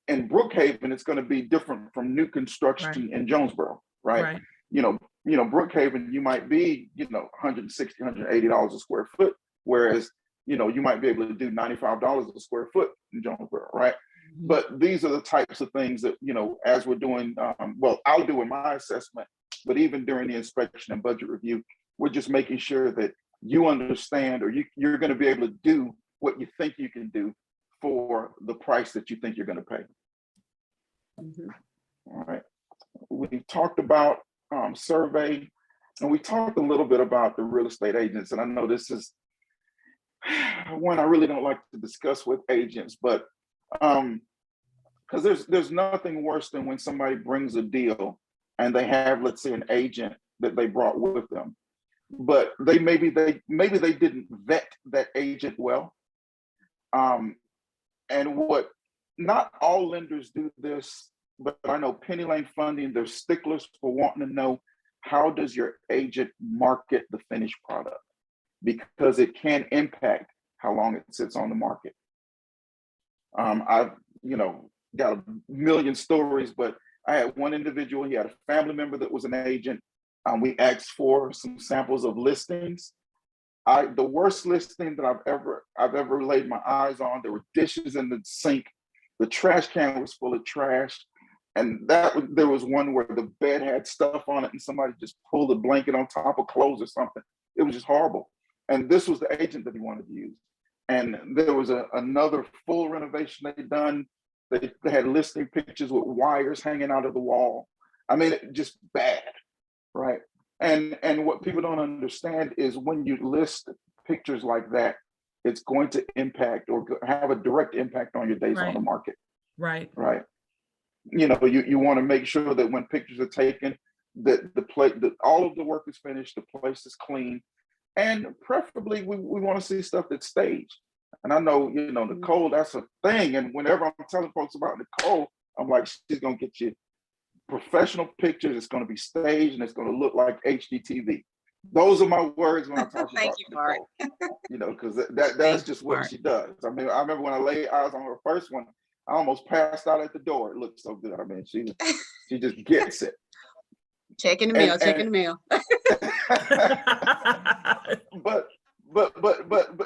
in Brookhaven, it's going to be different from new construction in Jonesboro, right? Brookhaven, you might be, $160, $180 a square foot, whereas, you might be able to do $95 a square foot in Jonesboro, right? But these are the types of things that, as we're doing, I'll do in my assessment, but even during the inspection and budget review, we're just making sure that you understand, or you're going to be able to do what you think you can do for the price that you think you're going to pay. All right. We talked about survey, and we talked a little bit about the real estate agents. And I know this is one I really don't like to discuss with agents, but because there's nothing worse than when somebody brings a deal and they have, let's say, an agent that they brought with them, but maybe they didn't vet that agent well. And what, not all lenders do this, but I know Penny Lane Funding, they're sticklers for wanting to know, how does your agent market the finished product? Because it can impact how long it sits on the market. I've, got a million stories, but I had one individual, he had a family member that was an agent. We asked for some samples of listings. The worst listing that I've ever laid my eyes on, there were dishes in the sink. The trash can was full of trash. And there was one where the bed had stuff on it and somebody just pulled a blanket on top of clothes or something. It was just horrible. And this was the agent that he wanted to use. And there was another full renovation they'd done. They had listing pictures with wires hanging out of the wall. I mean, just bad, right? And what people don't understand is when you list pictures like that, it's going to impact or have a direct impact on your days on the market. Right. You want to make sure that when pictures are taken, that all of the work is finished, the place is clean, and preferably we want to see stuff that's staged. And I know, Nicole, that's a thing. And whenever I'm telling folks about Nicole, I'm like, she's gonna get you professional pictures. It's going to be staged, and it's going to look like HGTV. Those are my words when I talk about Nicole. Because that's just what she does. I mean, I remember when I laid eyes on her first one, I almost passed out at the door. It looked so good. I mean, she just gets it. Checking the mail. But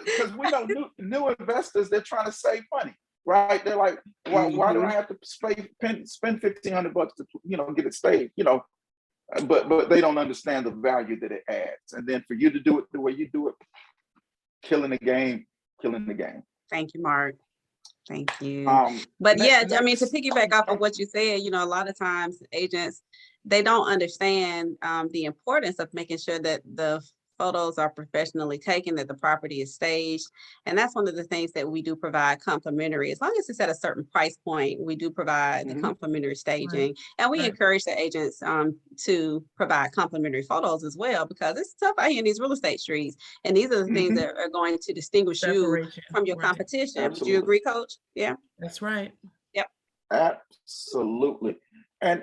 because we know new investors, they're trying to save money, right? They're like, why do I have to spend $1,500 to get it staged? But they don't understand the value that it adds. And then for you to do it the way you do it, killing the game. Thank you, Mark. Thank you. But yeah, I mean, to piggyback off of what you said, a lot of times agents, they don't understand the importance of making sure that the photos are professionally taken, that the property is staged. And that's one of the things that we do provide complimentary. As long as it's at a certain price point, we do provide the complimentary staging. And we encourage the agents to provide complimentary photos as well, because it's tough out here in these real estate streets. And these are the things that are going to distinguish you from your competition. Absolutely. Would you agree, Coach? Yeah. That's right. Yep. Absolutely. And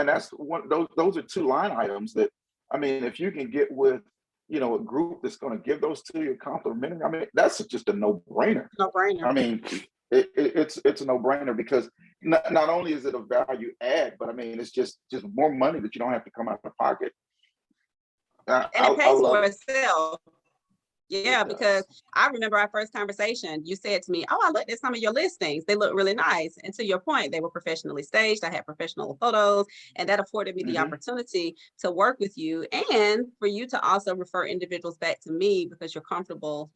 that's one, those are two line items that, I mean, if you can get with a group that's going to give those to you complimentary, I mean, that's just a no-brainer. I mean, it's a no-brainer, because not only is it a value add, but I mean, it's just more money that you don't have to come out of pocket. And it pays for itself. Yeah, because I remember our first conversation, you said to me, oh, I looked at some of your listings. They look really nice. And to your point, they were professionally staged. I had professional photos, and that afforded me the opportunity to work with you and for you to also refer individuals back to me because you're comfortable,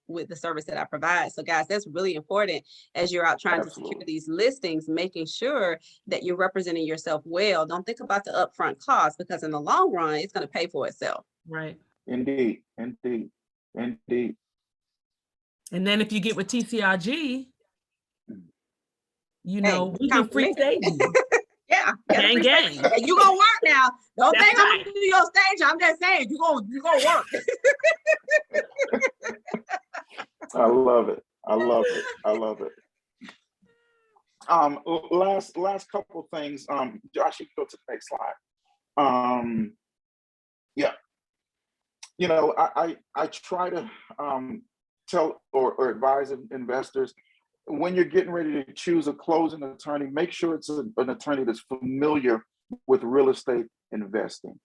with the service that I provide. So guys, that's really important as you're out trying to secure these listings, making sure that you're representing yourself well. Don't think about the upfront cost, because in the long run, it's going to pay for itself. Right. Indeed. And then if you get with TCRG, we do free staging. Yeah. Gang. You gonna work now. Don't think I'm gonna do your stage. I'm just saying you gonna work. I love it. Last couple of things. Josh, you can go to the next slide. Yeah, I try to tell or advise investors, when you're getting ready to choose a closing attorney, make sure it's an attorney that's familiar with real estate investing,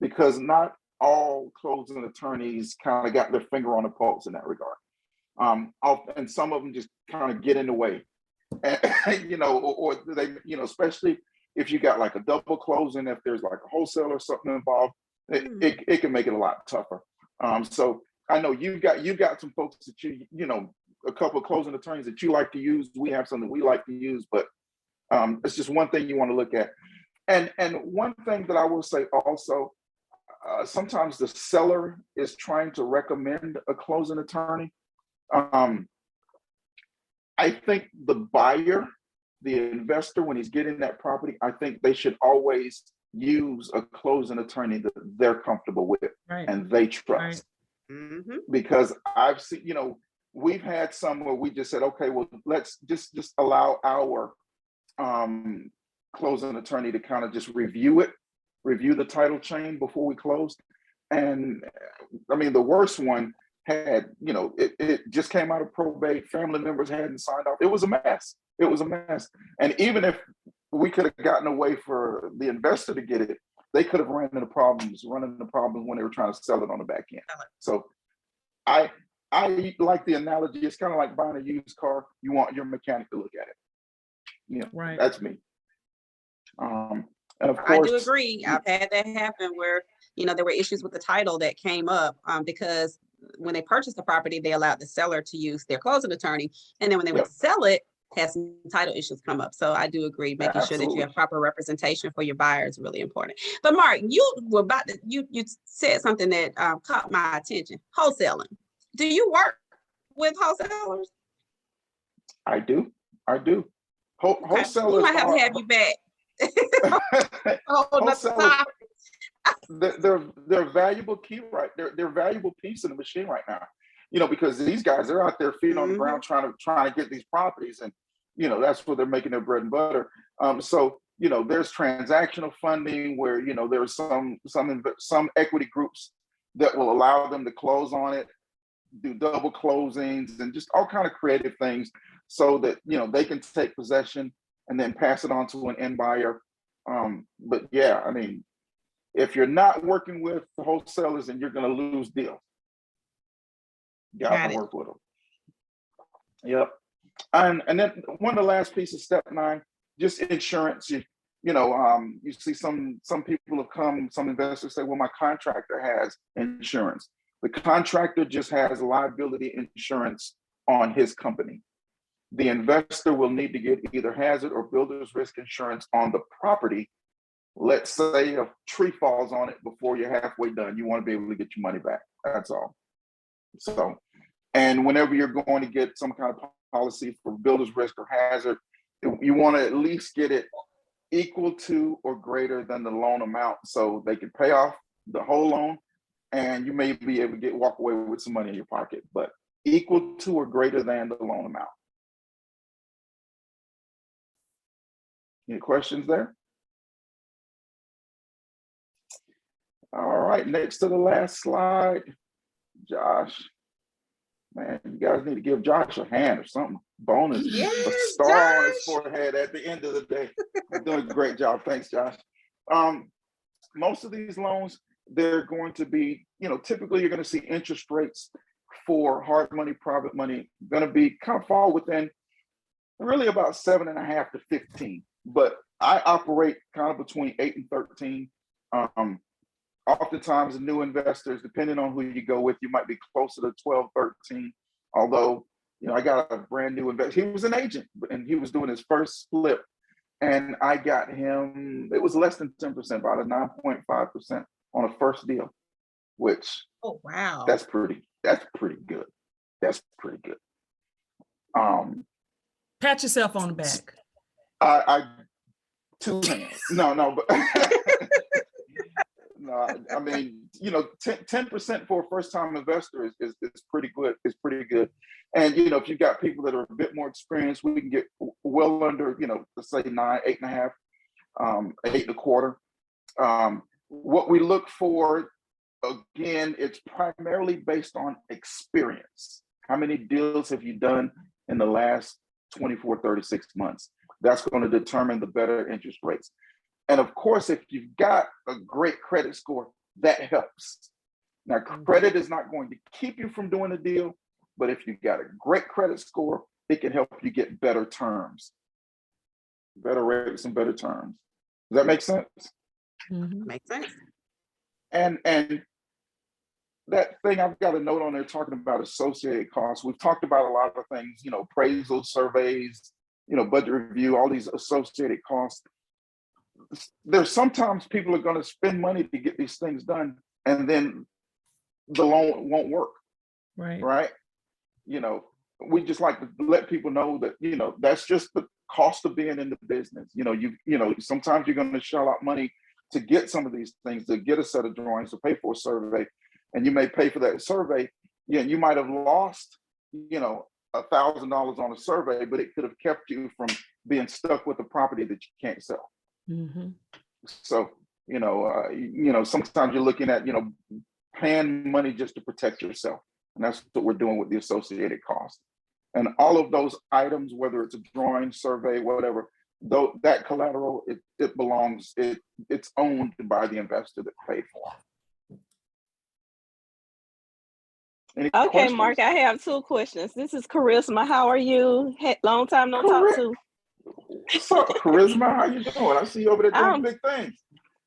because not all closing attorneys kind of got their finger on the pulse in that regard. And some of them just kind of get in the way, and, or they, especially if you got like a double closing, if there's like a wholesale or something involved, it can make it a lot tougher. So I know you've got some folks that a couple of closing attorneys that you like to use. We have something we like to use, but it's just one thing you want to look at. And one thing that I will say also, sometimes the seller is trying to recommend a closing attorney. I think the buyer, the investor, when he's getting that property, I think they should always use a closing attorney that they're comfortable with, right, and they trust. Right. Mm-hmm. Because I've seen, we've had some where we just said, okay, well, let's just allow our closing attorney to kind of just review the title chain before we close. And I mean, the worst one had, it just came out of probate, family members hadn't signed off. It was a mess. And even if we could have gotten away for the investor to get it, they could have run into problems when they were trying to sell it on the back end. So I like the analogy. It's kind of like buying a used car. You want your mechanic to look at it. Right. That's me. And of course, I do agree. I've had that happen where, there were issues with the title that came up because when they purchased the property, they allowed the seller to use their closing attorney. And then when they would sell it, had some title issues come up. So I do agree, making sure that you have proper representation for your buyer is really important. But Mark, you were about to, you said something that caught my attention. Wholesaling. Do you work with wholesalers? I do. Wholesalers. We might have to have you back. They're a valuable key, right? They're a valuable piece of the machine right now. Because these guys, they're out there feet on the ground trying to get these properties, and that's where they're making their bread and butter. So there's transactional funding where there's some equity groups that will allow them to close on it, do double closings, and just all kind of creative things so that they can take possession and then pass it on to an end buyer. But yeah, I mean, if you're not working with the wholesalers, then you're going to lose deals. You got to work with them. Yep. And then one of the last pieces, step 9, just insurance. You see some people have come, some investors say, well, my contractor has insurance. The contractor just has liability insurance on his company. The investor will need to get either hazard or builder's risk insurance on the property. Let's say a tree falls on it before you're halfway done. You want to be able to get your money back. That's all. So, and whenever you're going to get some kind of policy for builder's risk or hazard, you want to at least get it equal to or greater than the loan amount so they can pay off the whole loan, and you may be able to walk away with some money in your pocket, but equal to or greater than the loan amount. Any questions there? All right, next to the last slide, Josh. Man, you guys need to give Josh a hand or something. Bonus, a star Josh on his forehead at the end of the day. You're doing a great job. Thanks, Josh. Most of these loans, they're going to be, typically you're going to see interest rates for hard money, private money, going to be kind of fall within really about 7.5 to 15. But I operate kind of between 8 and 13. Oftentimes, the new investors, depending on who you go with, you might be closer to 12, 13. Although, I got a brand new investor. He was an agent, and he was doing his first flip. And I got him, it was less than 10%, about a 9.5% on a first deal, which, oh, wow, that's pretty good. That's pretty good. Pat yourself on the back. I 2 hands. No, but No, I mean, 10% for a first-time investor is pretty good. It's pretty good. And if you've got people that are a bit more experienced, we can get well under, let's say 9, 8.5, 8.25. What we look for, again, it's primarily based on experience. How many deals have you done in the last 24, 36 months? That's going to determine the better interest rates. And of course, if you've got a great credit score, that helps. Now, credit is not going to keep you from doing a deal, but if you've got a great credit score, it can help you get better terms, better rates and better terms. Does that make sense? Makes sense. And that thing, I've got a note on there talking about associated costs. We've talked about a lot of things, appraisal surveys, budget review, all these associated costs. There's sometimes people are going to spend money to get these things done, and then the loan won't work. Right. We just like to let people know that, that's just the cost of being in the business. Sometimes you're going to shell out money to get some of these things, to get a set of drawings, to pay for a survey, and you may pay for that survey. You might have lost, $1,000 on a survey, but it could have kept you from being stuck with a property that you can't sell. So, sometimes you're looking at, paying money just to protect yourself. And that's what we're doing with the associated cost. And all of those items, whether it's a drawing, survey, whatever, though that collateral, it belongs, it's owned by the investor that paid for it. Okay, questions? Mark, I have 2 questions. This is Charisma. How are you? Long time no talk to. What's up, Charisma? How you doing? I see you over there doing big things.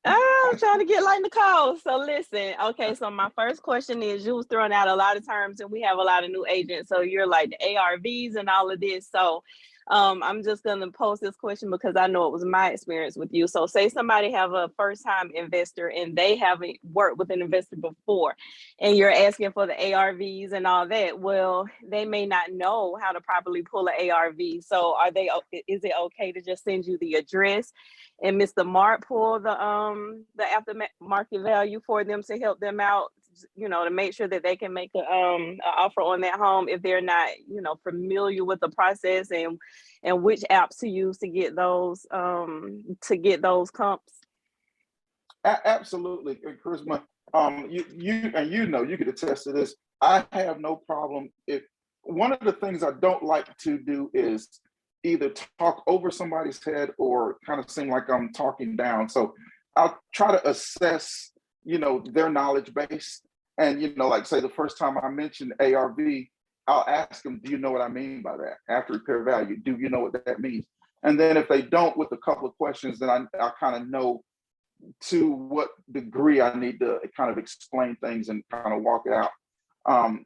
I'm trying to get like Nicole. So listen, okay, so my first question is, you was throwing out a lot of terms and we have a lot of new agents. So you're like the ARVs and all of this. So I'm just going to pose this question because I know it was my experience with you. So say somebody have a first-time investor and they haven't worked with an investor before, and you're asking for the ARVs and all that. Well, they may not know how to properly pull an ARV. So is it okay to just send you the address and Mr. Mark pull the aftermarket value for them to help them out, to make sure that they can make an offer on that home if they're not, familiar with the process and which apps to use to get those comps? Absolutely, Charisma. You could attest to this. I have no problem if one of the things I don't like to do is either talk over somebody's head or kind of seem like I'm talking down. So I'll try to assess, their knowledge base. And, like say the first time I mentioned ARV, I'll ask them, do you know what I mean by that? After repair value, do you know what that means? And then if they don't, with a couple of questions, then I kind of know to what degree I need to kind of explain things and kind of walk it out.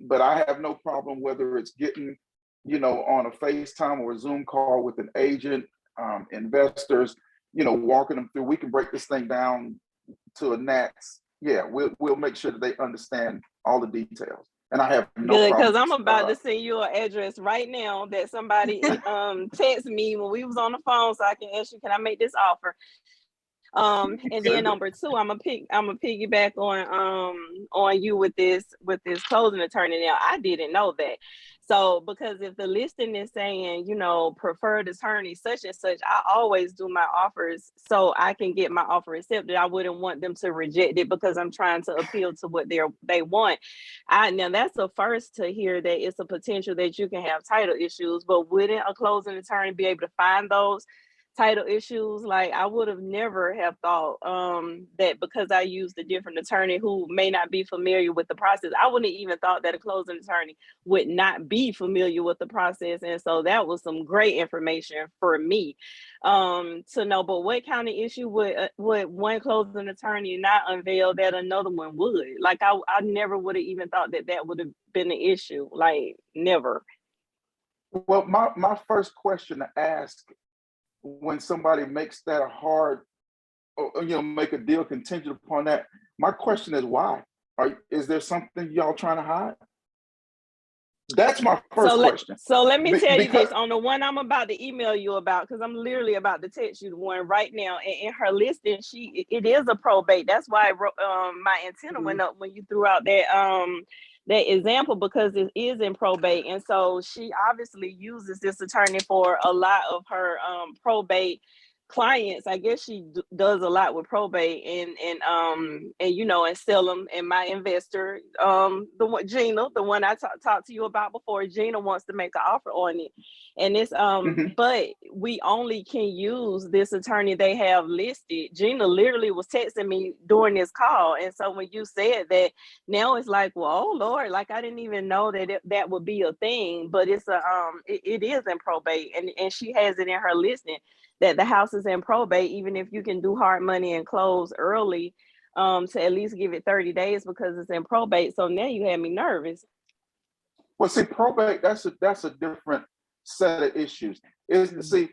But I have no problem whether it's getting, on a FaceTime or a Zoom call with an agent, investors, walking them through. We can break this thing down to a gnats. Yeah, we'll make sure that they understand all the details. And I have no problem. Because I'm about to send you an address right now that somebody texted me when we was on the phone, so I can ask you, can I make this offer? And then number 2, I'm gonna piggyback on you with this closing attorney. Now, I didn't know that. So because if the listing is saying, preferred attorney such and such, I always do my offers so I can get my offer accepted. I wouldn't want them to reject it because I'm trying to appeal to what they want. Now that's the first to hear that it's a potential that you can have title issues, but wouldn't a closing attorney be able to find those title issues? Like, I would have never have thought that because I used a different attorney who may not be familiar with the process, I wouldn't have even thought that a closing attorney would not be familiar with the process. And so that was some great information for me to know. But what kind of issue would one closing attorney not unveil that another one would? Like, I never would have even thought that would have been an issue. Like, never. Well, my first question to ask when somebody makes that a hard, or make a deal contingent upon that, my question is why? Is there something y'all trying to hide? That's my first question. So let me tell you Because- this on the one I'm about to email you about, because I'm literally about to text you the one right now. And in her listing, it is a probate. That's why my antenna went up when you threw out that example, because it is in probate. And so she obviously uses this attorney for a lot of her probate clients. I guess she does a lot with probate and you know, and sell them. And my investor, the one Gina, the one I talked to you about before, Gina wants to make an offer on it. And it's but we only can use this attorney they have listed. Gina literally was texting me during this call. And so when you said that, now it's like, well, oh Lord, like I didn't even know that that would be a thing. But it's it is in probate, and she has it in her listing that the house is in probate, even if you can do hard money and close early, to at least give it 30 days because it's in probate. So now you had me nervous. Well, see, probate, that's a different set of issues. See,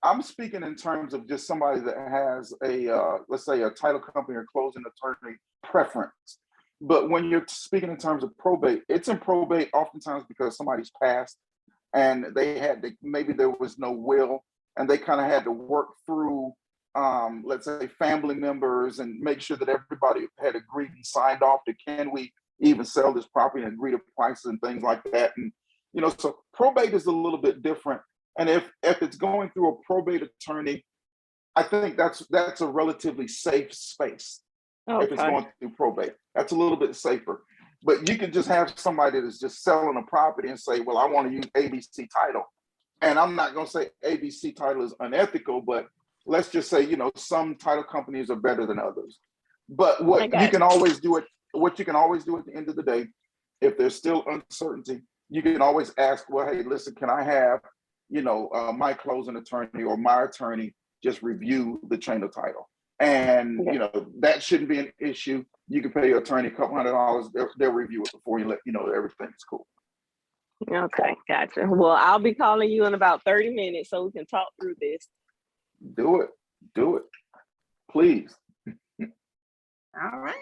I'm speaking in terms of just somebody that has a, let's say, a title company or closing attorney preference. But when you're speaking in terms of probate, it's in probate oftentimes because somebody's passed and maybe there was no will, and they kind of had to work through, let's say, family members and make sure that everybody had agreed and signed off to, can we even sell this property, and agree to prices and things like that. And, you know, so probate is a little bit different. And if it's going through a probate attorney, I think that's a relatively safe space. Okay. If it's going through probate, that's a little bit safer. But you can just have somebody that is just selling a property and say, well, I want to use ABC title. And I'm not going to say ABC title is unethical, but let's just say, you know, some title companies are better than others. But what you can always do at the end of the day, if there's still uncertainty, you can always ask, well, hey, listen, can I have, you know, my closing attorney or my attorney just review the chain of title? And, you know, that shouldn't be an issue. You can pay your attorney a couple $100. They'll review it before you let you know that everything's cool. Okay, gotcha. Well, I'll be calling you in about 30 minutes so we can talk through this. Do it, please. All right.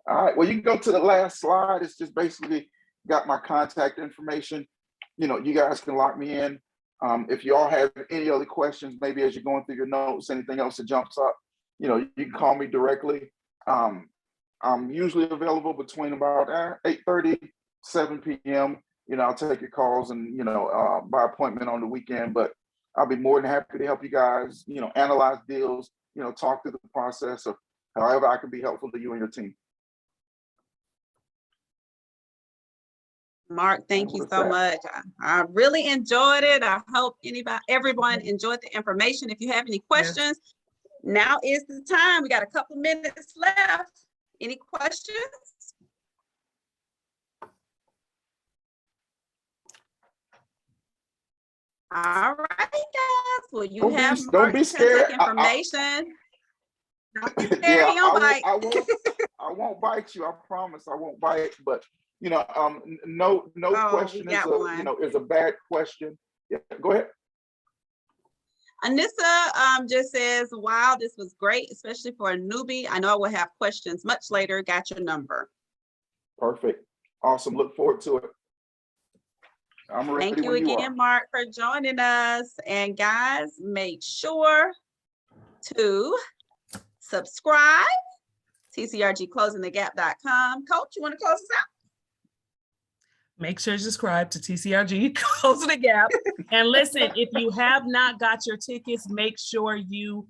All right, well, you can go to the last slide. It's just basically got my contact information. You know, you guys can lock me in. If you all have any other questions, maybe as you're going through your notes, anything else that jumps up, you know, you can call me directly. I'm usually available between about 8:30, 7 p.m. You know, I'll take your calls and, you know, by appointment on the weekend, but I'll be more than happy to help you guys, you know, analyze deals, you know, talk through the process of however I can be helpful to you and your team. Mark, thank you so much. I really enjoyed it. I hope everyone enjoyed the information. If you have any questions, now is the time. We got a couple minutes left. Any questions? All right, guys. Well, you have don't be scared. Information. Don't be scared. Yeah, He don't bite. I won't bite you. I promise I won't bite. But you know, no question is is a bad question. Yeah, go ahead. Anissa just says, wow, this was great, especially for a newbie. I know I will have questions much later. Got your number. Perfect. Awesome. Look forward to it. I'm ready. Thank you again, Mark, for joining us. And guys, make sure to subscribe. TCRGclosingthegap.com. Coach, you want to close us out? Make sure to subscribe to TCRG Closing the Gap. And listen, if you have not got your tickets, make sure you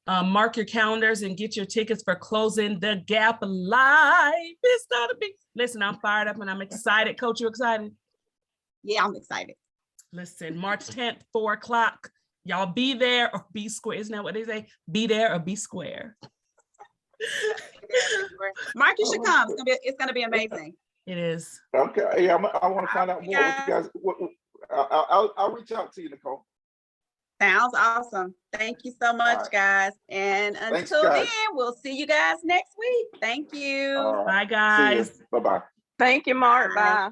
mark your calendars and get your tickets for Closing the Gap Live. It's gonna be, listen, I'm fired up and I'm excited. Coach, you excited? Yeah, I'm excited. Listen, March 10th, 4 o'clock. Y'all be there or be square. Isn't that what they say? Be there or be square. Mark, you should come. It's gonna be amazing. It is. Okay. Yeah, I want to find out more. What you guys, I'll reach out to you, Nicole. Sounds awesome. Thank you so much, guys. And until then, we'll see you guys next week. Thank you. Right. Bye, guys. Bye-bye. Thank you, Mark. Bye.